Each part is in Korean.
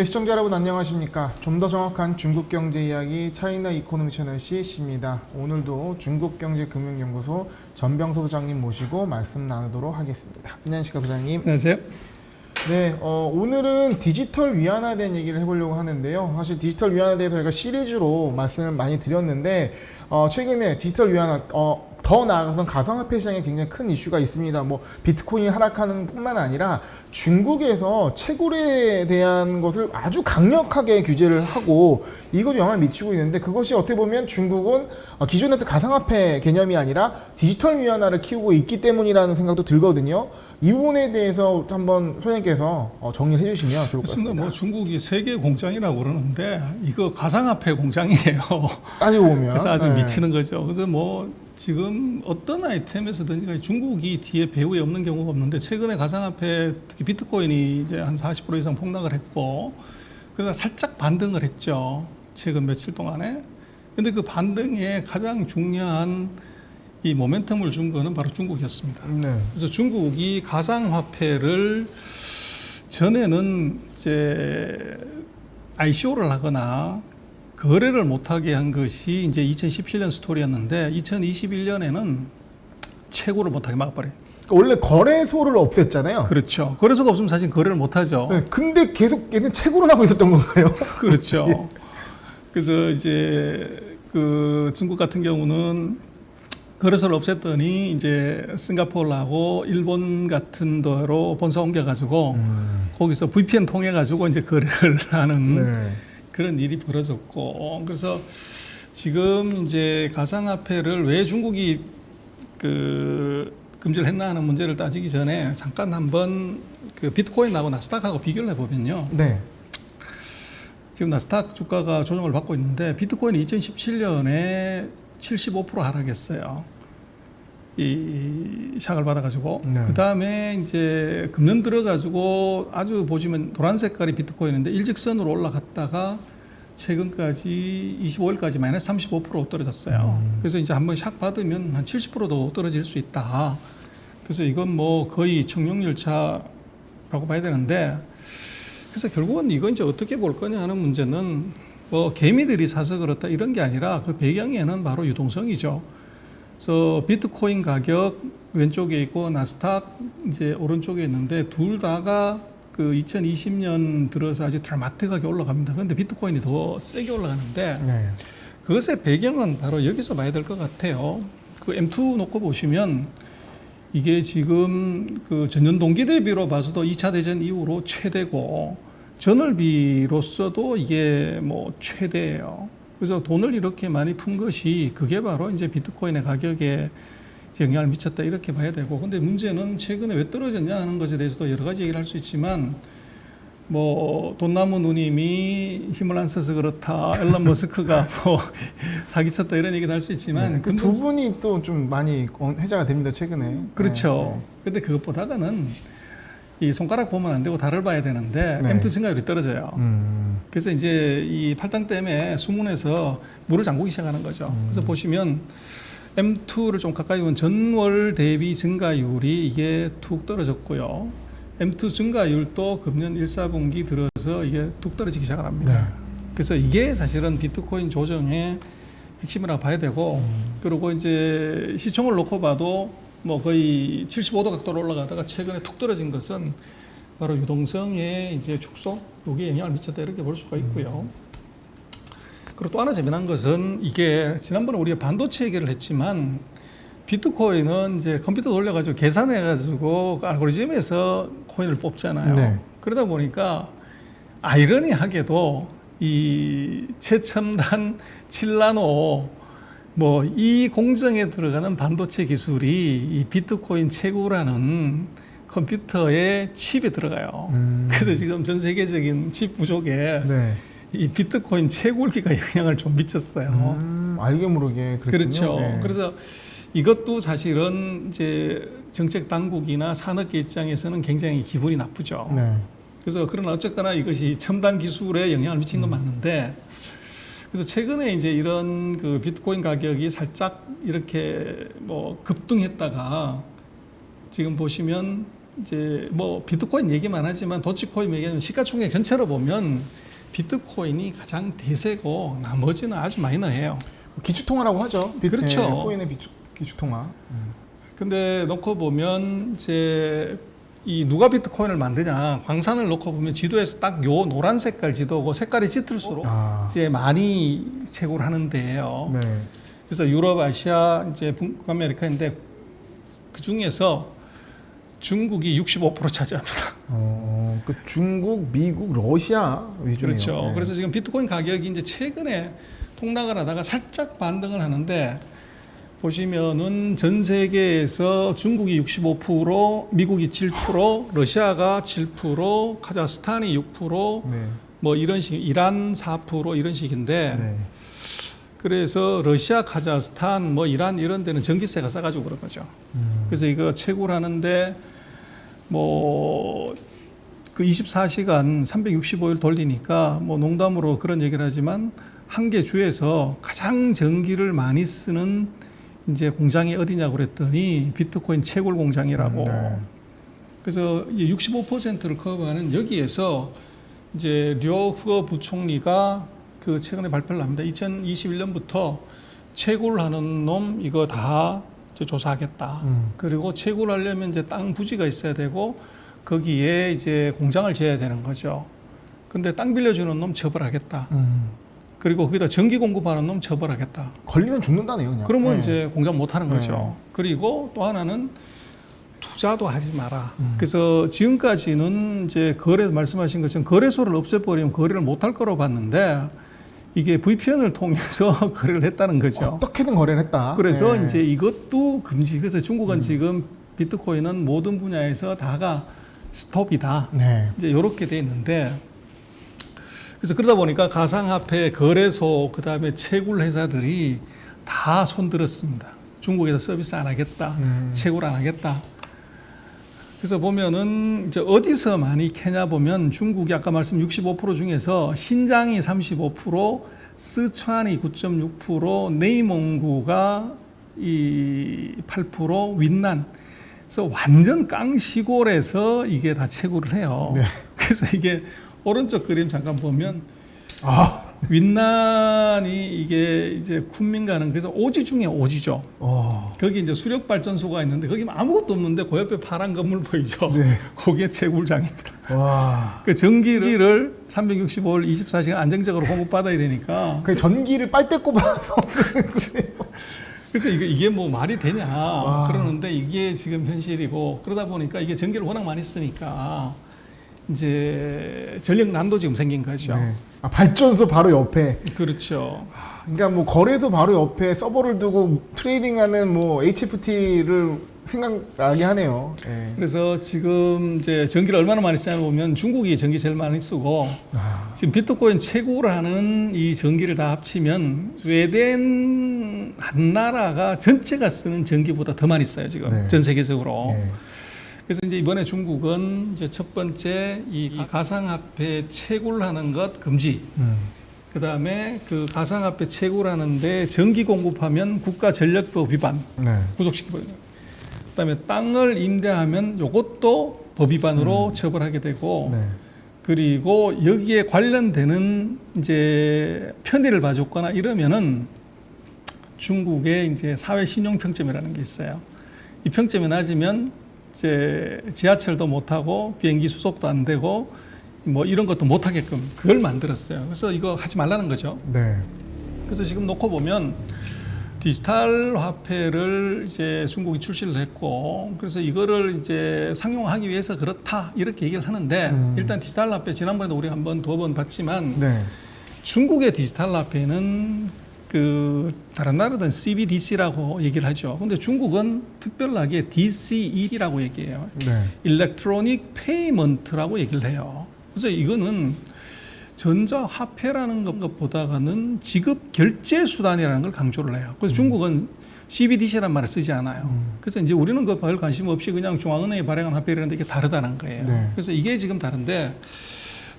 네, 시청자 여러분 안녕하십니까. 좀 더 정확한 중국 경제 이야기 차이나 이코노미 채널 CC입니다. 오늘도 중국경제금융연구소 전병서 소장님 모시고 말씀 나누도록 하겠습니다. 안녕하십니까 소장님. 안녕하세요. 네, 오늘은 디지털 위안화에 대한 얘기를 해보려고 하는데요. 사실 디지털 위안화에 대해서 저희가 시리즈로 말씀을 많이 드렸는데 최근에 디지털 위안화 더 나아가서 가상화폐 시장에 굉장히 큰 이슈가 있습니다. 뭐 비트코인이 하락하는 뿐만 아니라 중국에서 채굴에 대한 것을 아주 강력하게 규제를 하고 이것도 영향을 미치고 있는데, 그것이 어떻게 보면 중국은 기존에 했던 가상화폐 개념이 아니라 디지털 위안화를 키우고 있기 때문이라는 생각도 들거든요. 이 부분에 대해서 한번 소장님께서 정리를 해주시면 좋을 것 같습니다. 뭐 중국이 세계 공장이라고 그러는데 이거 가상화폐 공장이에요. 따지고 보면 그래서 아주 미치는 거죠. 그래서 뭐 지금 어떤 아이템에서든지 중국이 뒤에 배후에 없는 경우가 없는데, 최근에 가상화폐 특히 비트코인이 이제 한 40% 이상 폭락을 했고, 그러다 살짝 반등을 했죠. 최근 며칠 동안에. 근데 그 반등에 가장 중요한 이 모멘텀을 준 거는 바로 중국이었습니다. 네. 그래서 중국이 가상화폐를 전에는 이제 ICO를 하거나 거래를 못하게 한 것이 이제 2017년 스토리였는데, 2021년에는 채굴을 못하게 막아버려요. 원래 거래소를 없앴잖아요. 그렇죠. 거래소가 없으면 사실 거래를 못하죠. 네, 근데 계속 얘는 채굴을 하고 있었던 건가요? 그렇죠. 그래서 이제 그 중국 같은 경우는 거래소를 없앴더니 이제 싱가포르하고 일본 같은 데로 본사 옮겨가지고 거기서 VPN 통해가지고 이제 거래를 하는 네. 그런 일이 벌어졌고, 그래서 지금 이제 가상화폐를 왜 중국이 그 금지를 했나 하는 문제를 따지기 전에 잠깐 한번 그 비트코인하고 나스닥하고 비교를 해보면요. 네. 지금 나스닥 주가가 조정을 받고 있는데 비트코인이 2017년에 75% 하락했어요. 이 샥을 받아가지고. 네. 그 다음에 이제 금년 들어가지고 아주 보시면 노란 색깔이 비트코인인데 일직선으로 올라갔다가 최근까지 25일까지 마이너스 35% 떨어졌어요. 그래서 이제 한번 샥 받으면 한 70%도 떨어질 수 있다. 그래서 이건 뭐 거의 청룡열차라고 봐야 되는데, 그래서 결국은 이거 이제 어떻게 볼 거냐 하는 문제는 뭐 개미들이 사서 그렇다 이런 게 아니라 그 배경에는 바로 유동성이죠. 그래서 비트코인 가격 왼쪽에 있고 나스닥 이제 오른쪽에 있는데, 둘 다가 그 2020년 들어서 아주 드라마틱하게 올라갑니다. 그런데 비트코인이 더 세게 올라가는데, 네. 그것의 배경은 바로 여기서 봐야 될 것 같아요. 그 M2 놓고 보시면 이게 지금 그 전년 동기 대비로 봐서도 2차 대전 이후로 최대고, 전월비로서도 이게 뭐 최대예요. 그래서 돈을 이렇게 많이 푼 것이 그게 바로 이제 비트코인의 가격에 영향을 미쳤다 이렇게 봐야 되고, 근데 문제는 최근에 왜 떨어졌냐 하는 것에 대해서도 여러 가지 얘기를 할 수 있지만, 뭐 돈나무 누님이 힘을 안 써서 그렇다, 앨런 머스크가 뭐 사기쳤다 이런 얘기도 할 수 있지만, 네. 그 두 분이 또 좀 많이 회자가 됩니다 최근에. 그렇죠. 근데 그것보다는 이 손가락 보면 안 되고 달을 봐야 되는데 네. M2 증가율이 떨어져요. 그래서 이제 이 팔당 댐에 수문에서 물을 잠그기 시작하는 거죠. 그래서 보시면 M2를 좀 가까이 보면 전월 대비 증가율이 이게 툭 떨어졌고요. M2 증가율도 금년 1, 4분기 들어서 이게 툭 떨어지기 시작을 합니다. 네. 그래서 이게 사실은 비트코인 조정의 핵심이라고 봐야 되고, 그리고 이제 시총을 놓고 봐도 뭐 거의 75도 각도로 올라가다가 최근에 툭 떨어진 것은 바로 유동성의 이제 축소, 여기에 영향을 미쳤다 이렇게 볼 수가 있고요. 그리고 또 하나 재미난 것은, 이게 지난번에 우리가 반도체 얘기를 했지만 비트코인은 이제 컴퓨터 돌려가지고 계산해가지고 알고리즘에서 코인을 뽑잖아요. 네. 그러다 보니까 아이러니하게도 이 최첨단 7나노 뭐 이 공정에 들어가는 반도체 기술이 이 비트코인 채굴하는 컴퓨터의 칩에 들어가요. 그래서 지금 전 세계적인 칩 부족에 네. 이 비트코인 채굴기가 영향을 좀 미쳤어요. 알게 모르게 그랬군요. 그렇죠. 네. 그래서 이것도 사실은 이제 정책 당국이나 산업계 입장에서는 굉장히 기분이 나쁘죠. 네. 그래서 그러나 어쨌거나 이것이 첨단 기술에 영향을 미친 건 맞는데, 그래서 최근에 이제 이런 그 비트코인 가격이 살짝 이렇게 뭐 급등했다가 지금 보시면 이제 뭐 비트코인 얘기만 하지만 도치코인 얘기하면 시가총액 전체로 보면 비트코인이 가장 대세고 나머지는 아주 마이너해요. 기축통화라고 하죠. 그렇죠. 코인의 기축통화. 근데 놓고 보면 이제 이 누가 비트코인을 만드냐 광산을 놓고 보면 지도에서 딱 요 노란 색깔 지도고 색깔이 짙을수록 이제 많이 채굴 하는데요. 네. 그래서 유럽, 아시아, 이제 북아메리카인데 그 중에서 중국이 65% 차지합니다. 그 중국, 미국, 러시아 위주네요. 그렇죠. 네. 그래서 지금 비트코인 가격이 이제 최근에 폭락을 하다가 살짝 반등을 하는데 보시면은 전 세계에서 중국이 65%, 미국이 7%, 러시아가 7%, 카자흐스탄이 6%, 네. 뭐 이런 식, 이란 4% 이런 식인데 네. 그래서 러시아, 카자흐스탄, 뭐 이란 이런 데는 전기세가 싸가지고 그런 거죠. 그래서 이거 채굴하는데 뭐 그 24시간 365일 돌리니까 뭐 농담으로 그런 얘기를 하지만 한 개 주에서 가장 전기를 많이 쓰는 이제 공장이 어디냐고 그랬더니 비트코인 채굴 공장이라고. 네. 그래서 65%를 커버하는 여기에서 이제 류허 부총리가 그 최근에 발표를 합니다. 2021년부터 채굴하는 놈 이거 다 조사하겠다. 그리고 채굴하려면 이제 땅 부지가 있어야 되고 거기에 이제 공장을 지어야 되는 거죠. 근데 땅 빌려주는 놈 처벌하겠다. 그리고 거기다 전기 공급하는 놈 처벌하겠다. 걸리면 죽는다네요, 그냥. 그러면 네. 이제 공장 못 하는 거죠. 네. 그리고 또 하나는 투자도 하지 마라. 그래서 지금까지는 이제 말씀하신 것처럼 거래소를 없애버리면 거래를 못 할 거로 봤는데 이게 VPN을 통해서 거래를 했다는 거죠. 어떻게든 거래를 했다. 그래서 네. 이제 이것도 금지. 그래서 중국은 지금 비트코인은 모든 분야에서 다가 스톱이다. 네. 이제 이렇게 돼 있는데 그래서 그러다 보니까 가상화폐 거래소 그다음에 채굴 회사들이 다 손들었습니다. 중국에서 서비스 안 하겠다. 채굴 안 하겠다. 그래서 보면은 이제 어디서 많이 캐냐 보면 중국이 아까 말씀 65% 중에서 신장이 35%, 스촨이 9.6%, 내이몽구가 이 8%, 윈난. 그래서 완전 깡시골에서 이게 다 채굴을 해요. 네. 그래서 이게 오른쪽 그림 잠깐 보면 아, 윈난이 이게 이제 쿤민가는 그래서 오지 중에 오지죠. 거기 이제 수력 발전소가 있는데 거기 아무것도 없는데 그 옆에 파란 건물 보이죠. 네. 그게 채굴장입니다. 와. 그 전기를 365일 24시간 안정적으로 공급받아야 되니까. 그 전기를 빨대 꼽아서 쓰는 거예요. 그래서 이게 뭐 말이 되냐 그러는데 이게 지금 현실이고 그러다 보니까 이게 전기를 워낙 많이 쓰니까 이제 전력 난도 지금 생긴 거죠. 네. 아, 발전소 바로 옆에. 그렇죠. 그러니까 뭐 거래소 바로 옆에 서버를 두고 트레이딩하는 뭐 HFT를 생각나게 하네요. 네. 그래서 지금 이제 전기를 얼마나 많이 쓰냐 보면 중국이 전기 제일 많이 쓰고 지금 비트코인 채굴을 하는 이 전기를 다 합치면 스웨덴 한 나라가 전체가 쓰는 전기보다 더 많이 써요 지금 네. 전 세계적으로. 네. 그래서 이제 이번에 중국은 이제 첫 번째 이 가상화폐 채굴하는 것 금지. 그 다음에 그 가상화폐 채굴하는데 전기 공급하면 국가전력법 위반 네. 구속시켜버려요. 그다음에 땅을 임대하면 이것도 법 위반으로 처벌하게 되고 네. 그리고 여기에 관련되는 이제 편의를 봐줬거나 이러면은 중국의 이제 사회 신용 평점이라는 게 있어요. 이 평점이 낮으면 이제 지하철도 못 하고 비행기 수속도 안 되고 뭐 이런 것도 못 하게끔 그걸 만들었어요. 그래서 이거 하지 말라는 거죠. 네. 그래서 지금 놓고 보면 디지털 화폐를 이제 중국이 출시를 했고 그래서 이거를 이제 상용하기 위해서 그렇다 이렇게 얘기를 하는데 일단 디지털 화폐 지난번에도 우리가 한번 두어 번 봤지만 네. 중국의 디지털 화폐는 그 다른 나라들은 CBDC라고 얘기를 하죠. 근데 중국은 특별하게 DCE라고 얘기해요. 네. 일렉트로닉 페이먼트라고 얘기를 해요. 그래서 이거는 전자화폐라는 것보다는 지급 결제 수단이라는 걸 강조를 해요. 그래서 중국은 CBDC라는 말을 쓰지 않아요. 그래서 이제 우리는 그 별 관심 없이 그냥 중앙은행이 발행한 화폐라는데 이게 다르다는 거예요. 네. 그래서 이게 지금 다른데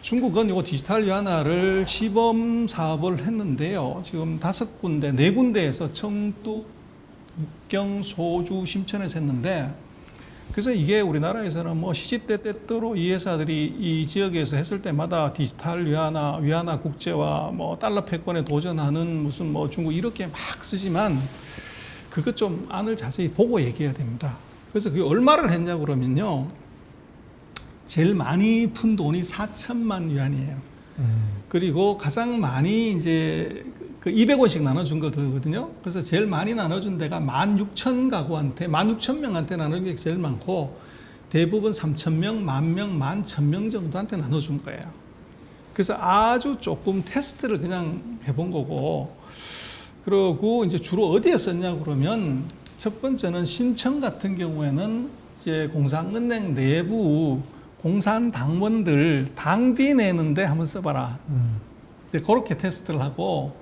중국은 이거 디지털 위안화를 시범 사업을 했는데요. 지금 5군데, 4군데에서 청도, 북경, 소주, 심천에서 했는데 그래서 이게 우리나라에서는 뭐 시시때때로 이 회사들이 이 지역에서 했을 때마다 디지털 위안화 국제화, 뭐 달러 패권에 도전하는 무슨 뭐 중국 이렇게 막 쓰지만 그것 좀 안을 자세히 보고 얘기해야 됩니다. 그래서 그게 얼마를 했냐 그러면요. 제일 많이 푼 돈이 4천만 위안이에요. 그리고 가장 많이 이제 그 200원씩 나눠준 거거든요. 그래서 제일 많이 나눠준 데가 16,000가구한테, 16,000명한테 나눠준 게 제일 많고, 대부분 3,000명, 10,000명, 11,000명 정도한테 나눠준 거예요. 그래서 아주 조금 테스트를 그냥 해본 거고, 그러고 이제 주로 어디에 썼냐 그러면, 첫 번째는 신청 같은 경우에는 이제 공산은행 내부 공산당원들 당비 내는데 한번 써봐라. 이제 그렇게 테스트를 하고,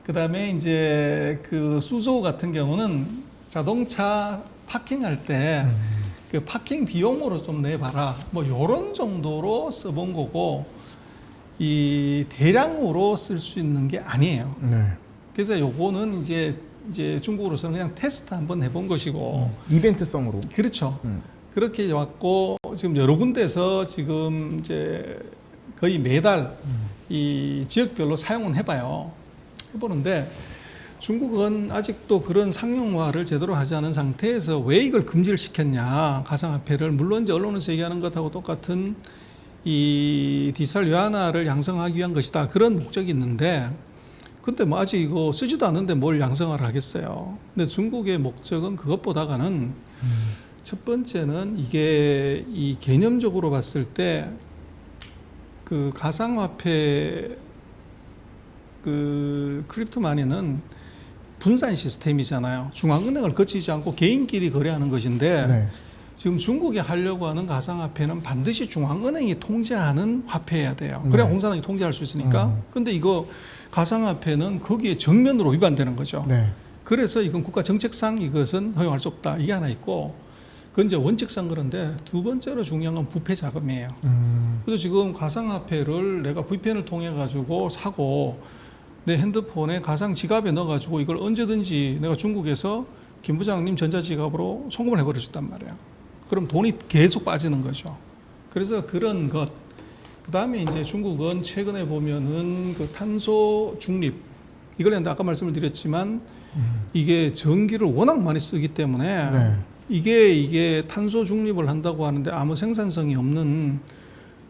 그 다음에 이제 그 수조 같은 경우는 자동차 파킹할 때 그 파킹 비용으로 좀 내봐라. 뭐 요런 정도로 써본 거고, 이 대량으로 쓸 수 있는 게 아니에요. 네. 그래서 요거는 이제 중국으로서는 그냥 테스트 한번 해본 것이고. 이벤트성으로. 그렇죠. 그렇게 왔고, 지금 여러 군데서 지금 이제 거의 매달 이 지역별로 사용은 해봐요. 해보는데 중국은 아직도 그런 상용화를 제대로 하지 않은 상태에서 왜 이걸 금지를 시켰냐, 가상화폐를. 물론 이제 언론에서 얘기하는 것하고 똑같은 이 디지털 위안화를 양성하기 위한 것이다, 그런 목적이 있는데, 근데 뭐 아직 이거 쓰지도 않는데 뭘 양성화를 하겠어요. 근데 중국의 목적은 그것보다가는 첫 번째는 이게 이 개념적으로 봤을 때 그 가상화폐 그 크립토마니는 분산 시스템이잖아요. 중앙은행을 거치지 않고 개인끼리 거래하는 것인데, 네. 지금 중국이 하려고 하는 가상화폐는 반드시 중앙은행이 통제하는 화폐여야 돼요. 그래야 네. 공산당이 통제할 수 있으니까. 근데 이거 가상화폐는 거기에 정면으로 위반되는 거죠. 네. 그래서 이건 국가 정책상 이것은 허용할 수 없다, 이게 하나 있고, 그건 이제 원칙상 그런데, 두 번째로 중요한 건 부패 자금이에요. 그래서 지금 가상화폐를 내가 VPN을 통해 가지고 사고 내 핸드폰에 가상 지갑에 넣어가지고 이걸 언제든지 내가 중국에서 김 부장님 전자지갑으로 송금을 해버려줬단 말이야. 그럼 돈이 계속 빠지는 거죠. 그래서 그런 것. 그 다음에 이제 중국은 최근에 보면은 그 탄소 중립, 이걸 아까 말씀을 드렸지만 이게 전기를 워낙 많이 쓰기 때문에 네. 이게 탄소 중립을 한다고 하는데 아무 생산성이 없는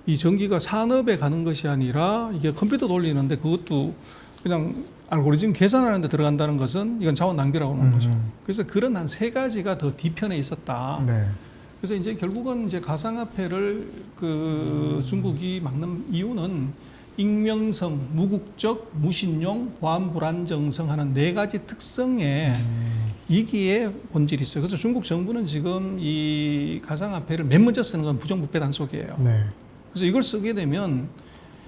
이 전기가 산업에 가는 것이 아니라 이게 컴퓨터 돌리는데 그것도 그냥 알고리즘 계산하는 데 들어간다는 것은 이건 자원 낭비라고 하는 거죠. 그래서 그런 한 3가지가 더 뒤편에 있었다. 네. 그래서 이제 결국은 이제 가상화폐를 그 중국이 막는 이유는 익명성, 무국적, 무신용, 보안 불안정성 하는 4가지 특성에 이기에 본질이 있어요. 그래서 중국 정부는 지금 이 가상화폐를 맨 먼저 쓰는 건 부정부패 단속이에요. 네. 그래서 이걸 쓰게 되면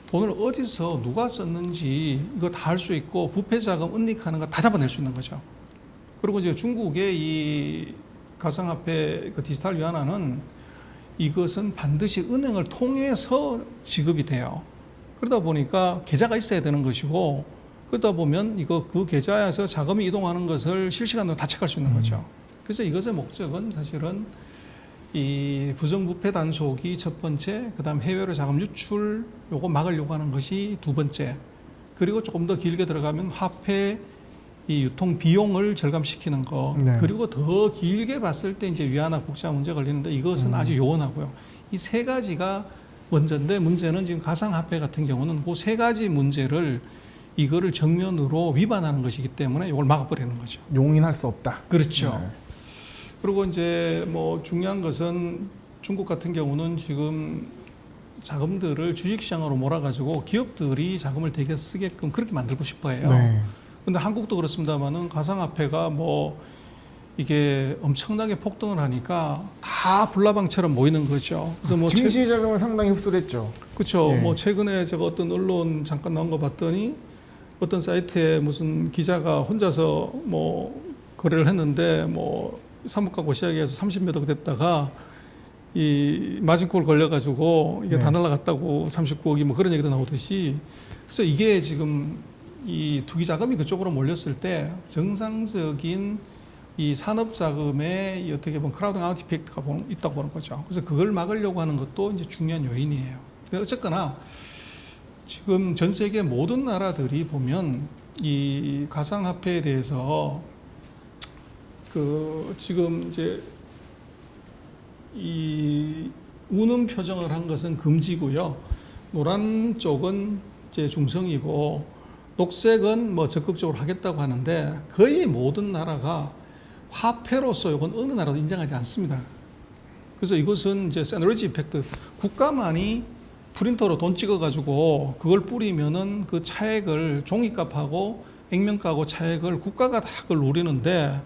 돈을 어디서 누가 썼는지 이거 다 알 수 있고, 부패 자금 은닉하는 거 다 잡아낼 수 있는 거죠. 그리고 이제 중국의 이 가상화폐 그 디지털 위안화는 이것은 반드시 은행을 통해서 지급이 돼요. 그러다 보니까 계좌가 있어야 되는 것이고, 그러다 보면 이거 그 계좌에서 자금이 이동하는 것을 실시간으로 다 체크할 수 있는 거죠. 그래서 이것의 목적은 사실은 이 부정부패 단속이 첫 번째, 그다음 해외로 자금 유출 요거 막으려고 하는 것이 두 번째, 그리고 조금 더 길게 들어가면 화폐 이 유통 비용을 절감시키는 거, 네. 그리고 더 길게 봤을 때 이제 위안화 국제 문제 걸리는데 이것은 아주 요원하고요. 이 3가지가 먼저인데, 문제는 지금 가상화폐 같은 경우는 그 3가지 문제를 이거를 정면으로 위반하는 것이기 때문에 이걸 막아버리는 거죠. 용인할 수 없다. 그렇죠. 네. 그리고 이제 뭐 중요한 것은 중국 같은 경우는 지금 자금들을 주식시장으로 몰아가지고 기업들이 자금을 되게 쓰게끔 그렇게 만들고 싶어 해요. 네. 근데 한국도 그렇습니다만은 가상화폐가 뭐 이게 엄청나게 폭등을 하니까 다 불나방처럼 모이는 거죠. 그래서 뭐 증시 자금을 상당히 흡수를 했죠. 그렇죠. 예. 뭐 최근에 제가 어떤 언론 잠깐 나온 거 봤더니 어떤 사이트에 무슨 기자가 혼자서 뭐 거래를 했는데 뭐 사뭇가고 시작해서 30몇 억 됐다가 이 마진콜 걸려가지고 이게 네. 다 날라갔다고 39억이 뭐 그런 얘기도 나오듯이, 그래서 이게 지금 이 투기 자금이 그쪽으로 몰렸을 때 정상적인 이 산업 자금에 이 어떻게 보면 크라우딩 아웃 이펙트가 있다고 보는 거죠. 그래서 그걸 막으려고 하는 것도 이제 중요한 요인이에요. 근데 어쨌거나 지금 전 세계 모든 나라들이 보면 이 가상화폐에 대해서 그 지금 이제 이 우는 표정을 한 것은 금지고요. 노란 쪽은 이제 중성이고 녹색은 뭐 적극적으로 하겠다고 하는데 거의 모든 나라가 화폐로서 이건 어느 나라도 인정하지 않습니다. 그래서 이것은 이제 샌드위치 이펙트, 국가만이 프린터로 돈 찍어가지고 그걸 뿌리면은 그 차액을 종이값하고 액면가하고 차액을 국가가 다 그걸 노리는데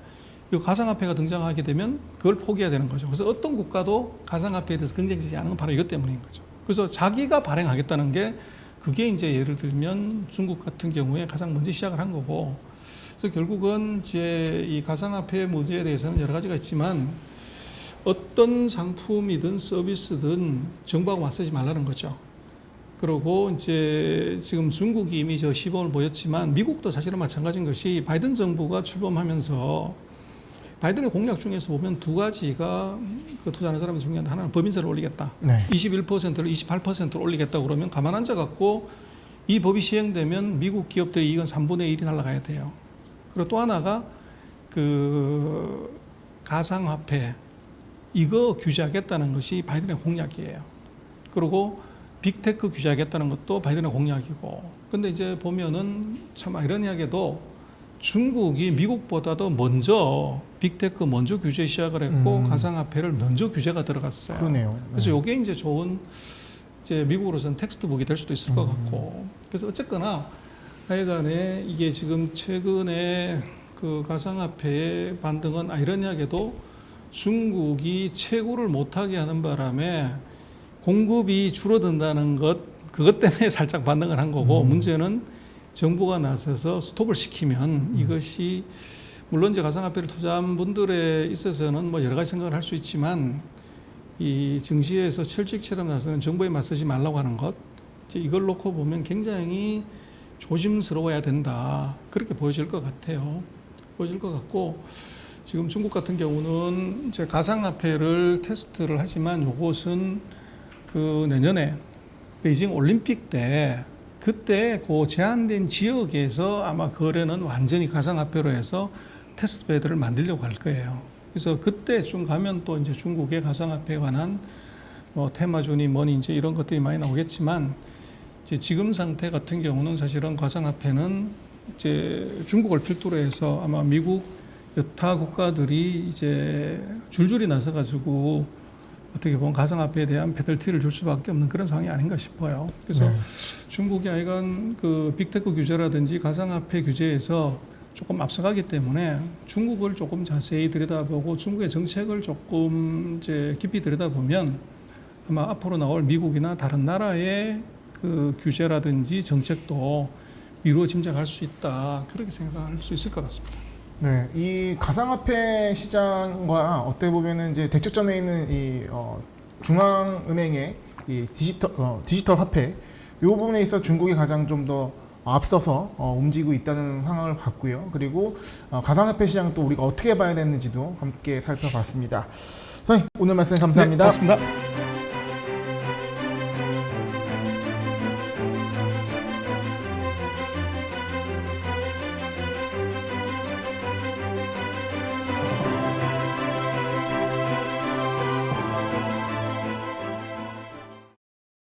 이 가상화폐가 등장하게 되면 그걸 포기해야 되는 거죠. 그래서 어떤 국가도 가상화폐에 대해서 긍정적이지 않은 건 바로 이것 때문인 거죠. 그래서 자기가 발행하겠다는 게 그게 이제 예를 들면 중국 같은 경우에 가장 먼저 시작을 한 거고, 그래서 결국은 이제 이 가상화폐 문제에 대해서는 여러 가지가 있지만 어떤 상품이든 서비스든 정부하고 맞서지 말라는 거죠. 그리고 이제 지금 중국이 이미 저 시범을 보였지만 미국도 사실은 마찬가지인 것이 바이든 정부가 출범하면서 바이든의 공약 중에서 보면 두 가지가 그 투자하는 사람이 중요한데, 하나는 법인세를 올리겠다. 네. 21%를 28%로 올리겠다 그러면 가만 앉아갖고 이 법이 시행되면 미국 기업들의 이익은 3분의 1이 날아가야 돼요. 그리고 또 하나가 그 가상화폐 이거 규제하겠다는 것이 바이든의 공약이에요. 그리고 빅테크 규제하겠다는 것도 바이든의 공약이고. 근데 이제 보면은 참 아이러니하게도 중국이 미국보다도 먼저 빅테크 먼저 규제 시작을 했고 가상화폐를 먼저 규제가 들어갔어요. 그러네요. 네. 그래서 이게 이제 좋은 이제 미국으로서는 텍스트북이 될 수도 있을 것 같고. 그래서 어쨌거나 하여간에 이게 지금 최근에 그 가상화폐의 반등은 아이러니하게도 중국이 채굴을 못하게 하는 바람에 공급이 줄어든다는 것, 그것 때문에 살짝 반등을 한 거고, 문제는 정부가 나서서 스톱을 시키면 이것이 물론 이제 가상화폐를 투자한 분들에 있어서는 뭐 여러 가지 생각을 할 수 있지만 이 증시에서 철칙처럼 나서는 정부에 맞서지 말라고 하는 것, 이제 이걸 놓고 보면 굉장히 조심스러워야 된다, 그렇게 보여질 것 같아요. 보여질 것 같고, 지금 중국 같은 경우는 이제 가상화폐를 테스트를 하지만 이것은 그 내년에 베이징 올림픽 때 그때 그 제한된 지역에서 아마 거래는 완전히 가상화폐로 해서 테스트베드를 만들려고 할 거예요. 그래서 그때쯤 가면 또 이제 중국의 가상화폐에 관한 뭐 테마주니 뭐니 이제 이런 것들이 많이 나오겠지만, 이제 지금 상태 같은 경우는 사실은 가상화폐는 이제 중국을 필두로 해서 아마 미국 여타 국가들이 이제 줄줄이 나서 가지고 어떻게 보면 가상화폐에 대한 페널티를 줄 수밖에 없는 그런 상황이 아닌가 싶어요. 그래서 중국이 하여간 그 빅테크 규제라든지 가상화폐 규제에서 조금 앞서가기 때문에 중국을 조금 자세히 들여다보고 중국의 정책을 조금 이제 깊이 들여다보면 아마 앞으로 나올 미국이나 다른 나라의 그 규제라든지 정책도 미루어 짐작할 수 있다, 그렇게 생각할 수 있을 것 같습니다. 네, 이 가상화폐 시장과 어떻게 보면은 이제 대척점에 있는 이 중앙은행의 이 디지털 화폐, 이 부분에 있어 중국이 가장 좀 더 앞서서 움직이고 있다는 상황을 봤고요. 그리고 가상화폐 시장 또 우리가 어떻게 봐야 되는지도 함께 살펴봤습니다. 선생님, 오늘 말씀 감사합니다. 네, 고맙습니다.